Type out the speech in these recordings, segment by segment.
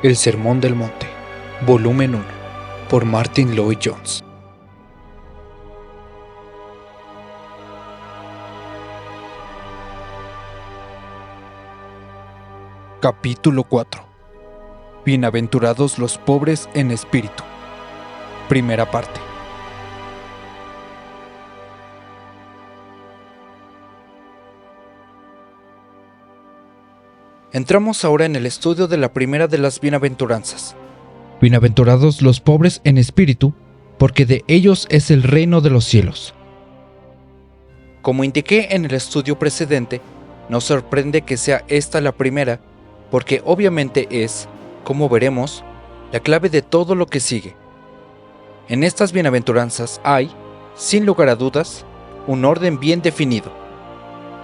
El Sermón del Monte, volumen 1, por Martyn Lloyd-Jones. Capítulo 4. Bienaventurados los pobres en espíritu. Primera parte. Entramos ahora en el estudio de la primera de las bienaventuranzas. Bienaventurados los pobres en espíritu, porque de ellos es el reino de los cielos. Como indiqué en el estudio precedente, no sorprende que sea esta la primera, porque obviamente es, como veremos, la clave de todo lo que sigue. En estas bienaventuranzas hay, sin lugar a dudas, un orden bien definido.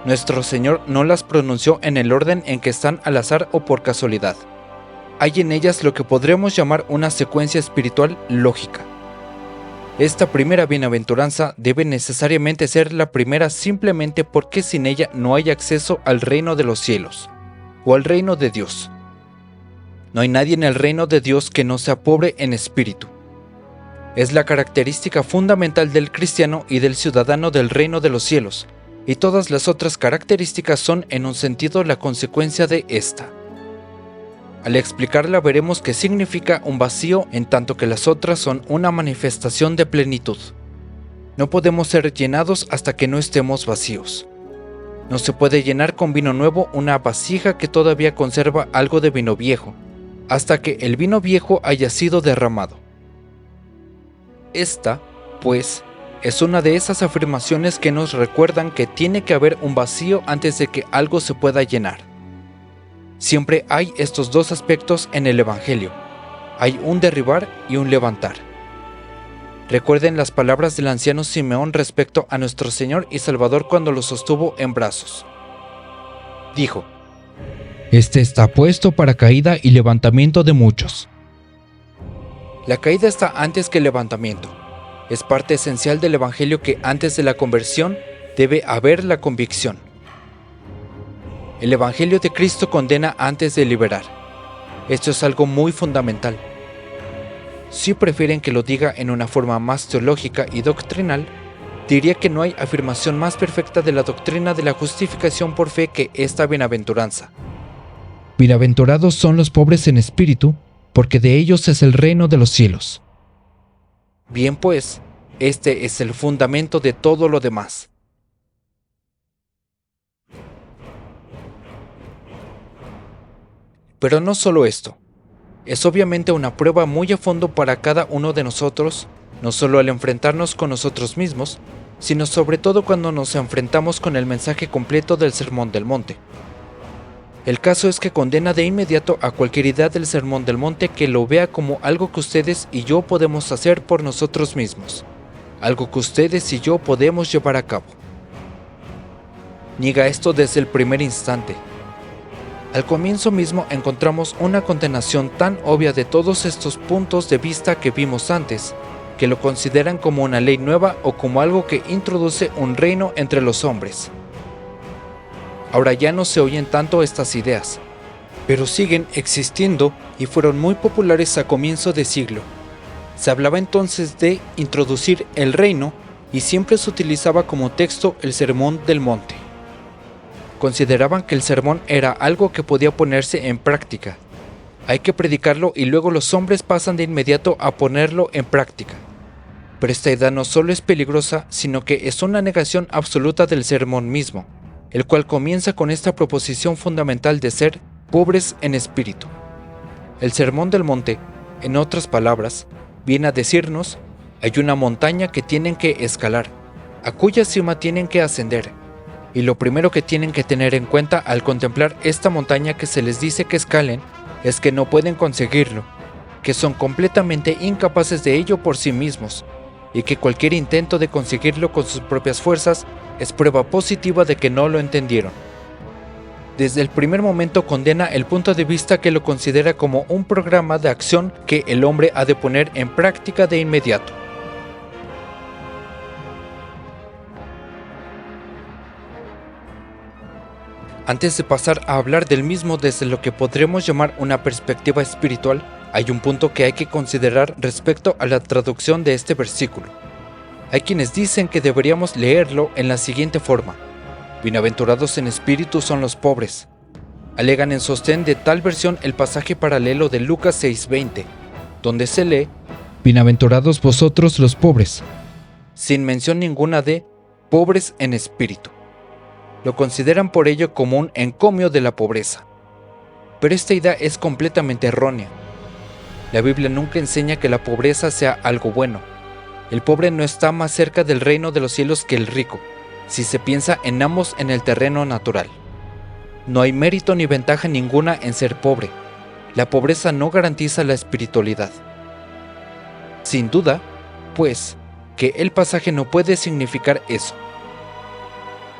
Nuestro Señor no las pronunció en el orden en que están al azar o por casualidad. Hay en ellas lo que podremos llamar una secuencia espiritual lógica. Esta primera bienaventuranza debe necesariamente ser la primera simplemente porque sin ella no hay acceso al reino de los cielos, o al reino de Dios. No hay nadie en el reino de Dios que no sea pobre en espíritu. Es la característica fundamental del cristiano y del ciudadano del reino de los cielos, y todas las otras características son en un sentido la consecuencia de esta. Al explicarla veremos que significa un vacío en tanto que las otras son una manifestación de plenitud. No podemos ser llenados hasta que no estemos vacíos. No se puede llenar con vino nuevo una vasija que todavía conserva algo de vino viejo, hasta que el vino viejo haya sido derramado. Esta, pues, es una de esas afirmaciones que nos recuerdan que tiene que haber un vacío antes de que algo se pueda llenar. Siempre hay estos dos aspectos en el Evangelio. Hay un derribar y un levantar. Recuerden las palabras del anciano Simeón respecto a nuestro Señor y Salvador cuando lo sostuvo en brazos. Dijo: «Este está puesto para caída y levantamiento de muchos». La caída está antes que el levantamiento. Es parte esencial del Evangelio que antes de la conversión debe haber la convicción. El Evangelio de Cristo condena antes de liberar. Esto es algo muy fundamental. Si prefieren que lo diga en una forma más teológica y doctrinal, diría que no hay afirmación más perfecta de la doctrina de la justificación por fe que esta bienaventuranza. Bienaventurados son los pobres en espíritu, porque de ellos es el reino de los cielos. Bien pues, este es el fundamento de todo lo demás. Pero no solo esto. Es obviamente una prueba muy a fondo para cada uno de nosotros, no solo al enfrentarnos con nosotros mismos, sino sobre todo cuando nos enfrentamos con el mensaje completo del Sermón del Monte. El caso es que condena de inmediato a cualquier idea del Sermón del Monte que lo vea como algo que ustedes y yo podemos hacer por nosotros mismos, algo que ustedes y yo podemos llevar a cabo. Niega esto desde el primer instante. Al comienzo mismo encontramos una condenación tan obvia de todos estos puntos de vista que vimos antes, que lo consideran como una ley nueva o como algo que introduce un reino entre los hombres. Ahora ya no se oyen tanto estas ideas, pero siguen existiendo y fueron muy populares a comienzo de siglo. Se hablaba entonces de introducir el reino y siempre se utilizaba como texto el Sermón del Monte. Consideraban que el sermón era algo que podía ponerse en práctica. Hay que predicarlo y luego los hombres pasan de inmediato a ponerlo en práctica. Pero esta idea no solo es peligrosa, sino que es una negación absoluta del sermón mismo, el cual comienza con esta proposición fundamental de ser pobres en espíritu. El Sermón del Monte, en otras palabras, viene a decirnos: hay una montaña que tienen que escalar, a cuya cima tienen que ascender, y lo primero que tienen que tener en cuenta al contemplar esta montaña que se les dice que escalen es que no pueden conseguirlo, que son completamente incapaces de ello por sí mismos, y que cualquier intento de conseguirlo con sus propias fuerzas es prueba positiva de que no lo entendieron. Desde el primer momento condena el punto de vista que lo considera como un programa de acción que el hombre ha de poner en práctica de inmediato. Antes de pasar a hablar del mismo desde lo que podremos llamar una perspectiva espiritual, hay un punto que hay que considerar respecto a la traducción de este versículo. Hay quienes dicen que deberíamos leerlo en la siguiente forma: bienaventurados en espíritu son los pobres. Alegan en sostén de tal versión el pasaje paralelo de Lucas 6:20, donde se lee: bienaventurados vosotros los pobres, sin mención ninguna de pobres en espíritu. Lo consideran por ello como un encomio de la pobreza. Pero esta idea es completamente errónea. La Biblia nunca enseña que la pobreza sea algo bueno. El pobre no está más cerca del reino de los cielos que el rico, si se piensa en ambos en el terreno natural. No hay mérito ni ventaja ninguna en ser pobre. La pobreza no garantiza la espiritualidad. Sin duda, pues, que el pasaje no puede significar eso.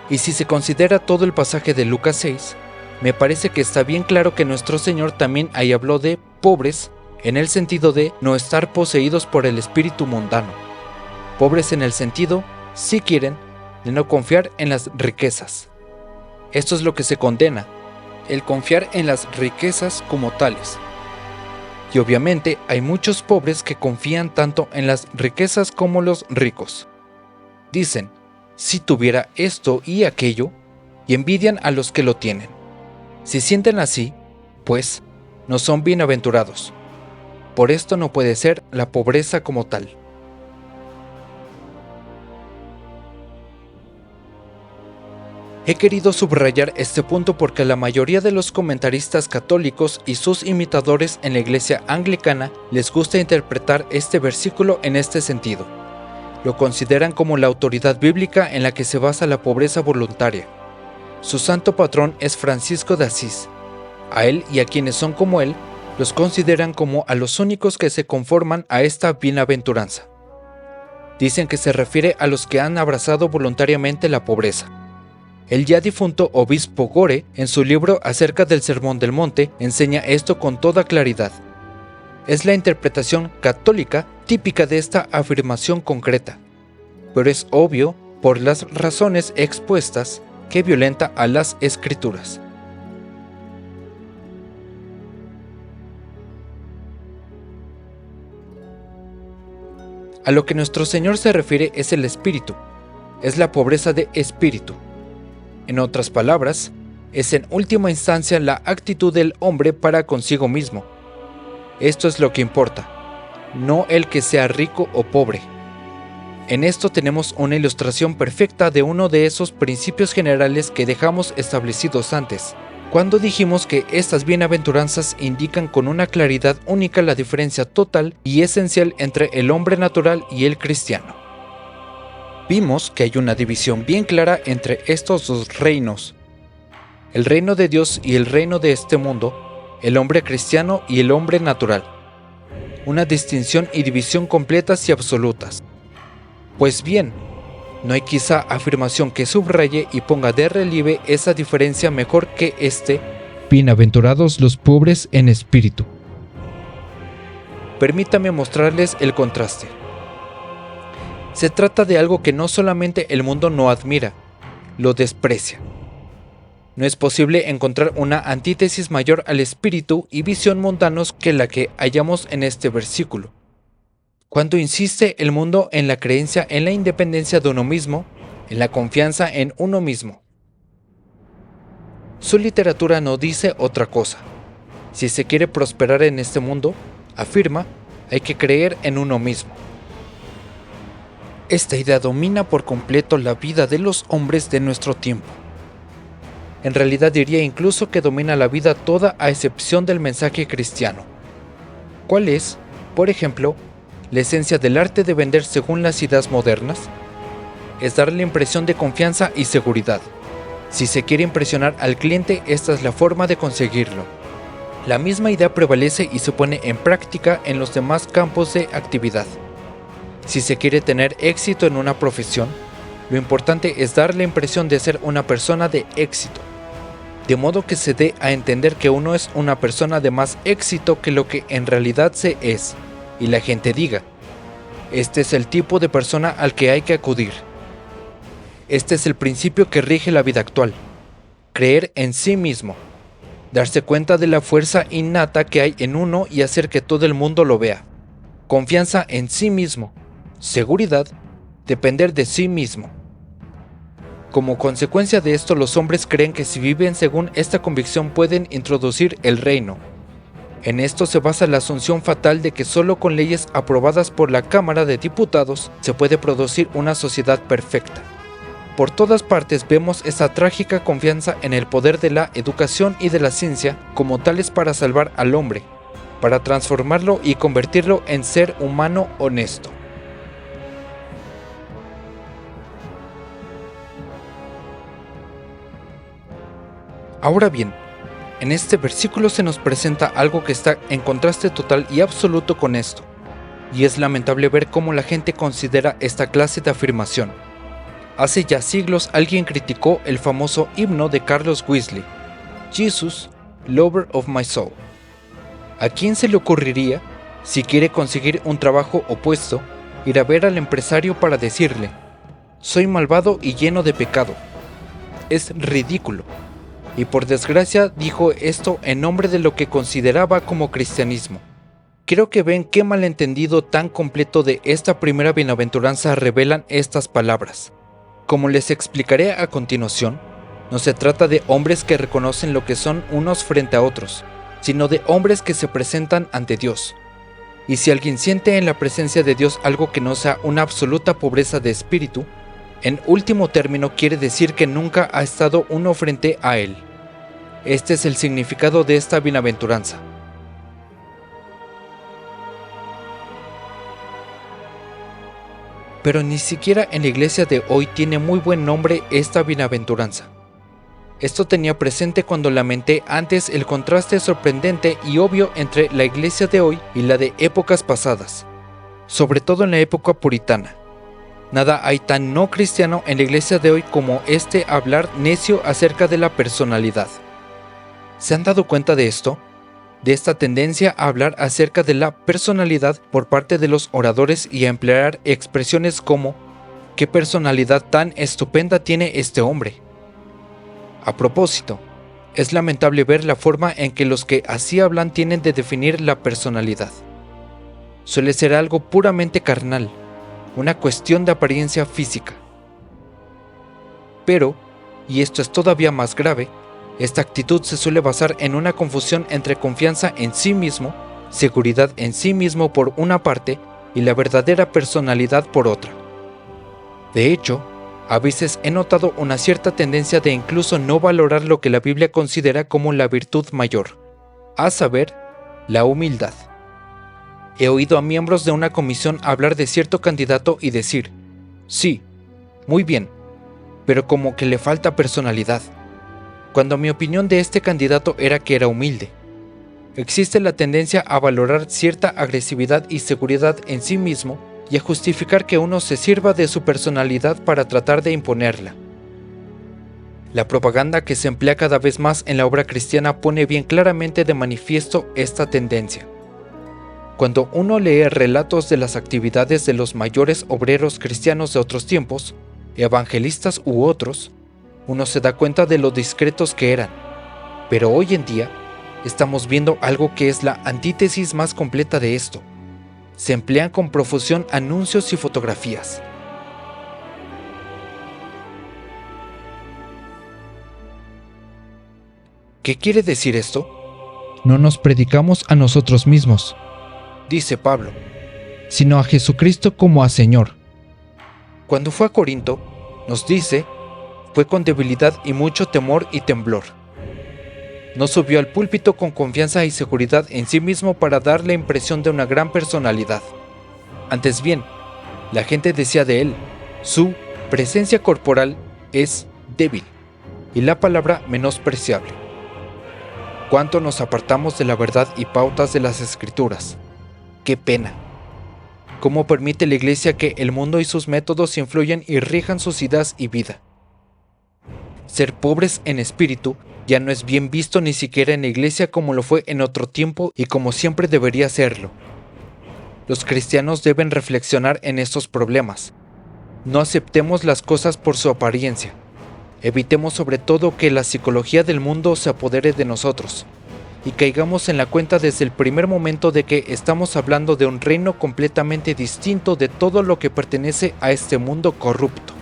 Y si se considera todo el pasaje de Lucas 6, me parece que está bien claro que nuestro Señor también ahí habló de pobres en el sentido de no estar poseídos por el espíritu mundano. Pobres en el sentido, si quieren, de no confiar en las riquezas. Esto es lo que se condena, el confiar en las riquezas como tales. Y obviamente hay muchos pobres que confían tanto en las riquezas como los ricos. Dicen: si tuviera esto y aquello, y envidian a los que lo tienen. Si sienten así, pues, no son bienaventurados. Por esto no puede ser la pobreza como tal. He querido subrayar este punto porque la mayoría de los comentaristas católicos y sus imitadores en la iglesia anglicana les gusta interpretar este versículo en este sentido. Lo consideran como la autoridad bíblica en la que se basa la pobreza voluntaria. Su santo patrón es Francisco de Asís. A él y a quienes son como él, los consideran como a los únicos que se conforman a esta bienaventuranza. Dicen que se refiere a los que han abrazado voluntariamente la pobreza. El ya difunto obispo Gore, en su libro acerca del Sermón del Monte, enseña esto con toda claridad. Es la interpretación católica típica de esta afirmación concreta, pero es obvio, por las razones expuestas, que violenta a las Escrituras. A lo que nuestro Señor se refiere es el espíritu, es la pobreza de espíritu. En otras palabras, es en última instancia la actitud del hombre para consigo mismo. Esto es lo que importa, no el que sea rico o pobre. En esto tenemos una ilustración perfecta de uno de esos principios generales que dejamos establecidos antes, cuando dijimos que estas bienaventuranzas indican con una claridad única la diferencia total y esencial entre el hombre natural y el cristiano. Vimos que hay una división bien clara entre estos dos reinos: el reino de Dios y el reino de este mundo, el hombre cristiano y el hombre natural. Una distinción y división completas y absolutas. Pues bien, no hay quizá afirmación que subraye y ponga de relieve esa diferencia mejor que este: bienaventurados los pobres en espíritu. Permítame mostrarles el contraste. Se trata de algo que no solamente el mundo no admira, lo desprecia. No es posible encontrar una antítesis mayor al espíritu y visión mundanos que la que hallamos en este versículo. Cuando insiste el mundo en la creencia en la independencia de uno mismo, en la confianza en uno mismo. Su literatura no dice otra cosa. Si se quiere prosperar en este mundo, afirma, hay que creer en uno mismo. Esta idea domina por completo la vida de los hombres de nuestro tiempo. En realidad diría incluso que domina la vida toda a excepción del mensaje cristiano. ¿Cuál es, por ejemplo, la esencia del arte de vender según las ideas modernas? Es dar la impresión de confianza y seguridad. Si se quiere impresionar al cliente, esta es la forma de conseguirlo. La misma idea prevalece y se pone en práctica en los demás campos de actividad. Si se quiere tener éxito en una profesión, lo importante es dar la impresión de ser una persona de éxito, de modo que se dé a entender que uno es una persona de más éxito que lo que en realidad se es, y la gente diga: este es el tipo de persona al que hay que acudir. Este es el principio que rige la vida actual. creer en sí mismo, darse cuenta de la fuerza innata que hay en uno y hacer que todo el mundo lo vea. Confianza en sí mismo, seguridad, depender de sí mismo. Como consecuencia de esto, los hombres creen que si viven según esta convicción pueden introducir el reino. En esto se basa la asunción fatal de que solo con leyes aprobadas por la Cámara de Diputados se puede producir una sociedad perfecta. Por todas partes vemos esa trágica confianza en el poder de la educación y de la ciencia como tales para salvar al hombre, para transformarlo y convertirlo en ser humano honesto. Ahora bien, en este versículo se nos presenta algo que está en contraste total y absoluto con esto, y es lamentable ver cómo la gente considera esta clase de afirmación. Hace ya siglos alguien criticó el famoso himno de Carlos Wesley, Jesus, Lover of My Soul. ¿A quién se le ocurriría, si quiere conseguir un trabajo opuesto, ir a ver al empresario para decirle, soy malvado y lleno de pecado? Es ridículo. Y por desgracia dijo esto en nombre de lo que consideraba como cristianismo. Creo que ven qué malentendido tan completo de esta primera bienaventuranza revelan estas palabras. Como les explicaré a continuación, no se trata de hombres que reconocen lo que son unos frente a otros, sino de hombres que se presentan ante Dios. Y si alguien siente en la presencia de Dios algo que no sea una absoluta pobreza de espíritu, en último término quiere decir que nunca ha estado uno frente a Él. Este es el significado de esta bienaventuranza. Pero ni siquiera en la iglesia de hoy tiene muy buen nombre esta bienaventuranza. Esto tenía presente cuando lamenté antes el contraste sorprendente y obvio entre la iglesia de hoy y la de épocas pasadas, sobre todo en la época puritana. Nada hay tan no cristiano en la iglesia de hoy como este hablar necio acerca de la personalidad. ¿Se han dado cuenta de esto? De esta tendencia a hablar acerca de la personalidad por parte de los oradores y a emplear expresiones como ¿qué personalidad tan estupenda tiene este hombre? A propósito, es lamentable ver la forma en que los que así hablan tienen de definir la personalidad. Suele ser algo puramente carnal, una cuestión de apariencia física. Pero, y esto es todavía más grave, esta actitud se suele basar en una confusión entre confianza en sí mismo, seguridad en sí mismo por una parte y la verdadera personalidad por otra. De hecho, a veces he notado una cierta tendencia de incluso no valorar lo que la Biblia considera como la virtud mayor, a saber, la humildad. He oído a miembros de una comisión hablar de cierto candidato y decir, sí, muy bien, pero como que le falta personalidad, cuando mi opinión de este candidato era que era humilde. Existe la tendencia a valorar cierta agresividad y seguridad en sí mismo y a justificar que uno se sirva de su personalidad para tratar de imponerla. La propaganda que se emplea cada vez más en la obra cristiana pone bien claramente de manifiesto esta tendencia. Cuando uno lee relatos de las actividades de los mayores obreros cristianos de otros tiempos, evangelistas u otros, uno se da cuenta de lo discretos que eran, pero hoy en día estamos viendo algo que es la antítesis más completa de esto. Se emplean con profusión anuncios y fotografías. ¿Qué quiere decir esto? No nos predicamos a nosotros mismos, dice Pablo, sino a Jesucristo como a Señor. Cuando fue a Corinto, nos dice, fue con debilidad y mucho temor y temblor. No subió al púlpito con confianza y seguridad en sí mismo para dar la impresión de una gran personalidad. Antes bien, la gente decía de él, su presencia corporal es débil y la palabra menospreciable. ¿Cuánto nos apartamos de la verdad y pautas de las Escrituras? ¡Qué pena! ¿Cómo permite la Iglesia que el mundo y sus métodos influyan y rijan sus ideas y vida? Ser pobres en espíritu ya no es bien visto ni siquiera en la iglesia como lo fue en otro tiempo y como siempre debería serlo. Los cristianos deben reflexionar en estos problemas. No aceptemos las cosas por su apariencia. Evitemos sobre todo que la psicología del mundo se apodere de nosotros y caigamos en la cuenta desde el primer momento de que estamos hablando de un reino completamente distinto de todo lo que pertenece a este mundo corrupto.